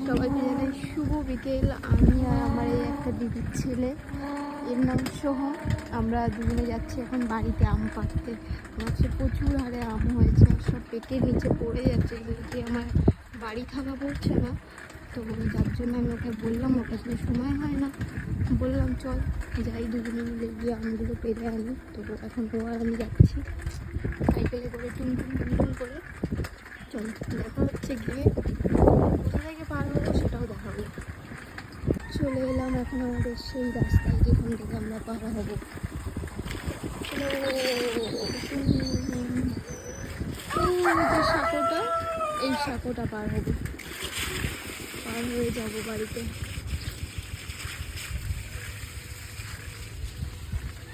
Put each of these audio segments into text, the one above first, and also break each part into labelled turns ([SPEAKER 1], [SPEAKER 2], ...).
[SPEAKER 1] সবাইকে জানাই শুভ বিকেল। আমি আর আমার এই একটা দিদির ছেলে, এর নাম সোহম। আমরা দুজনে যাচ্ছি এখন বাড়িতে আম পাড়তে। গাছে প্রচুর হারে আম হয়েছে, সব পেটের নিচে পড়ে যাচ্ছে, যেহেতু আমার বাড়ি থাকা পড়ছে না, তো যার জন্য আমি ওকে বললাম, ওকে আসলে সময় হয় না, বললাম চল যাই দুজনে মিলে গিয়ে আমগুলো পেরে আনি। তো এখন ও আর আমি যাচ্ছি সাইকেলে করে, টুনটুন টুনটুন করে। চল দেখা হচ্ছে গিয়ে, কোথা থেকে পার হবো সেটাও দেখাবো। চলে এলাম এখন আমাদের সেই রাস্তায় যেখান থেকে আমরা পার হবো। যে সাঁকোটা, এই সাঁকোটা পার হবো, পার হয়ে যাব বাড়িতে।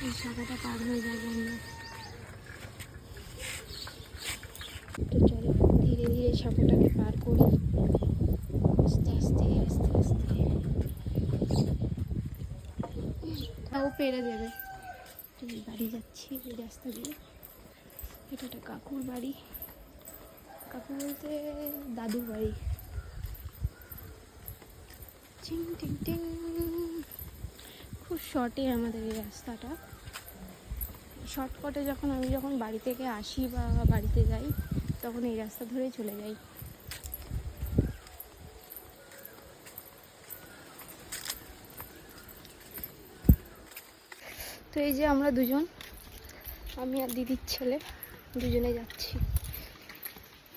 [SPEAKER 1] এই সাঁকোটা পার হয়ে যাবো আমরা। তো চলো ধীরে ধীরে সাঁকোটাকে পার করি, আস্তে আস্তে আস্তে আস্তে। ও পেরে দেবে। বাড়ি যাচ্ছি এই রাস্তা দিয়ে। এটা একটা কাকুর বাড়ি, কাকু বলতে দাদুর বাড়ি। টিং টিং টিং। খুব শর্টে আমাদের এই রাস্তাটা। শর্টকাটে আমি যখন বাড়ি থেকে আসি বা বাড়িতে যাই, তখন এই রাস্তা ধরেই চলে যাই। তো এই যে আমরা দুজন, আমি আর দিদির ছেলে, দুজনে যাচ্ছি।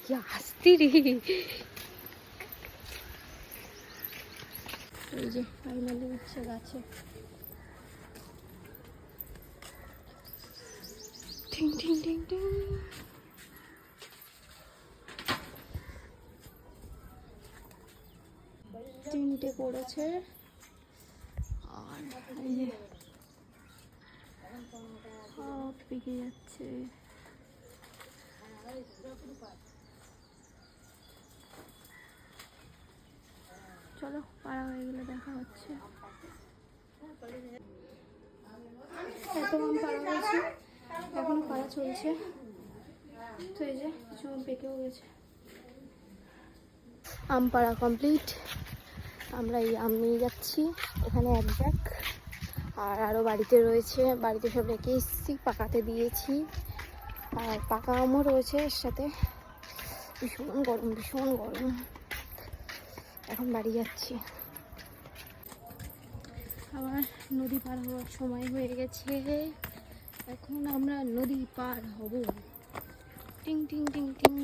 [SPEAKER 1] কি আসতি রে। এই যে ফাইনালি উঠছে গাছে। টিং টিং টিং টিং। তিনটে পড়েছে, আর এই যে সব পেকে যাচ্ছে। চলো পাড়া হয়ে গেলে দেখা হচ্ছে। এত আম পাড়া হয়েছে, এখনো পাড়া চলছে। তো এই যে কিছু আম পেকেও গেছে। আম পাড়া কমপ্লিট। আমরা এই আম নিয়ে যাচ্ছি এখানে এক ব্যাগ, আর আরও বাড়িতে রয়েছে, বাড়িতে সব রেখে এসেছি, পাকাতে দিয়েছি। আর পাকা আমও রয়েছে এর সাথে। ভীষণ গরম, ভীষণ গরম। এখন বাড়ি যাচ্ছি। আবার নদী পার হওয়ার সময় হয়ে গেছে, এখন আমরা নদী পার হব। টিং টিং টিং টিং।